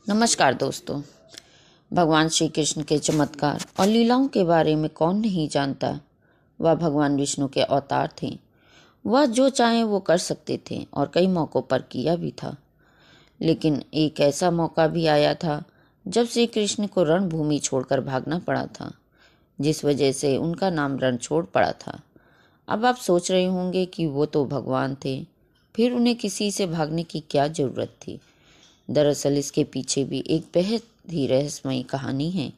नमस्कार दोस्तों। भगवान श्री कृष्ण के चमत्कार और लीलाओं के बारे में कौन नहीं जानता। वह भगवान विष्णु के अवतार थे। वह जो चाहे वो कर सकते थे और कई मौक़ों पर किया भी था। लेकिन एक ऐसा मौका भी आया था जब श्री कृष्ण को रणभूमि छोड़कर भागना पड़ा था, जिस वजह से उनका नाम रण छोड़ पड़ा था। अब आप सोच रहे होंगे कि वो तो भगवान थे, फिर उन्हें किसी से भागने की क्या ज़रूरत थी। दरअसल इसके पीछे भी एक बेहद ही रहस्यमयी कहानी है,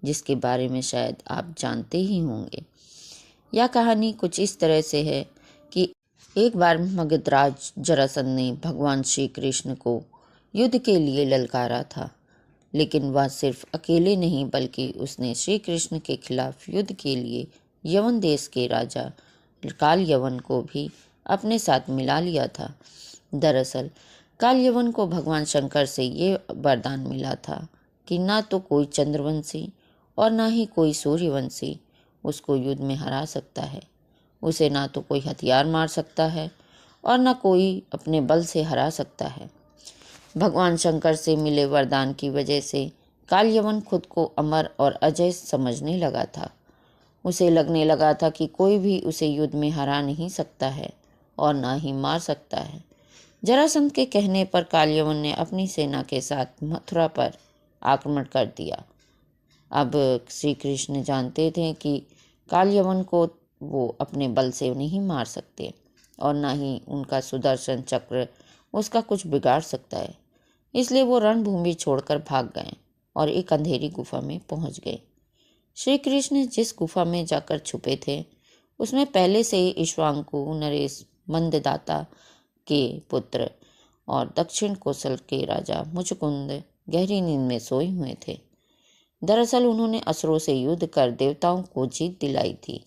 जिसके बारे में शायद आप जानते ही होंगे। यह कहानी कुछ इस तरह से है कि एक बार मगधराज जरासंध ने भगवान श्री कृष्ण को युद्ध के लिए ललकारा था। लेकिन वह सिर्फ अकेले नहीं, बल्कि उसने श्री कृष्ण के खिलाफ युद्ध के लिए यवन देश के राजा काल यवन को भी अपने साथ मिला लिया था। दरअसल काल यवन को भगवान शंकर से ये वरदान मिला था कि ना तो कोई चंद्रवंशी और ना ही कोई सूर्यवंशी उसको युद्ध में हरा सकता है। उसे ना तो कोई हथियार मार सकता है और ना कोई अपने बल से हरा सकता है। भगवान शंकर से मिले वरदान की वजह से काल यवन खुद को अमर और अजय समझने लगा था। उसे लगने लगा था कि कोई भी उसे युद्ध में हरा नहीं सकता है और ना ही मार सकता है। जरासंध के कहने पर काल यवन ने अपनी सेना के साथ मथुरा पर आक्रमण कर दिया। अब श्री कृष्ण जानते थे कि काल यवन को वो अपने बल से नहीं मार सकते और ना ही उनका सुदर्शन चक्र उसका कुछ बिगाड़ सकता है। इसलिए वो रणभूमि छोड़कर भाग गए और एक अंधेरी गुफा में पहुंच गए। श्री कृष्ण जिस गुफा में जाकर छुपे थे, उसमें पहले से ही इक्ष्वाकु नरेश मंददाता के पुत्र और दक्षिण कोसल के राजा मुचकुंद गहरी नींद में सोए हुए थे। दरअसल उन्होंने असुरों से युद्ध कर देवताओं को जीत दिलाई थी।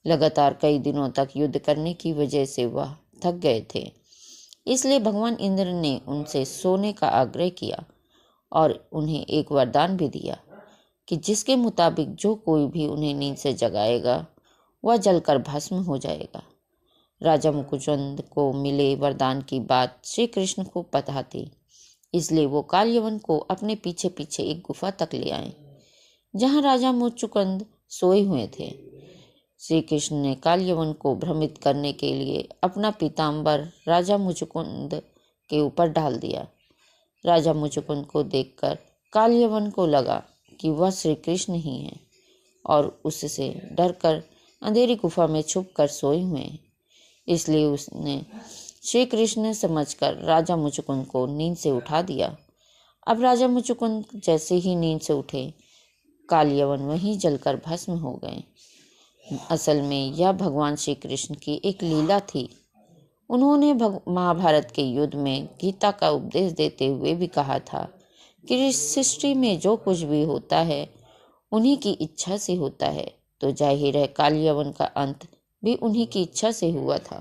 लगातार कई दिनों तक युद्ध करने की वजह से वह थक गए थे। इसलिए भगवान इंद्र ने उनसे सोने का आग्रह किया और उन्हें एक वरदान भी दिया कि जिसके मुताबिक जो कोई भी उन्हें नींद से जगाएगा वह जलकर भस्म हो जाएगा। राजा मुकुंद को मिले वरदान की बात श्री कृष्ण को पता थी, इसलिए वो काल यवन को अपने पीछे पीछे एक गुफा तक ले आए, जहां राजा मुचुकुंद सोए हुए थे। श्री कृष्ण ने काल यवन को भ्रमित करने के लिए अपना पीताम्बर राजा मुचुकुंद के ऊपर डाल दिया। राजा मुचुकुंद को देखकर काल यवन को लगा कि वह श्री कृष्ण ही हैं और उससे डरकर अंधेरी गुफा में छुप कर सोए हुए हैं। इसलिए उसने श्री कृष्ण समझकर राजा मुचुकुंद को नींद से उठा दिया। अब राजा मुचुकुंद जैसे ही नींद से उठे, काल यवन वहीं जलकर भस्म हो गए। असल में यह भगवान श्री कृष्ण की एक लीला थी। उन्होंने महाभारत के युद्ध में गीता का उपदेश देते हुए भी कहा था कि इस सृष्टि में जो कुछ भी होता है उन्हीं की इच्छा से होता है। तो जाहिर है काल यवन का अंत भी उन्हीं की इच्छा से हुआ था।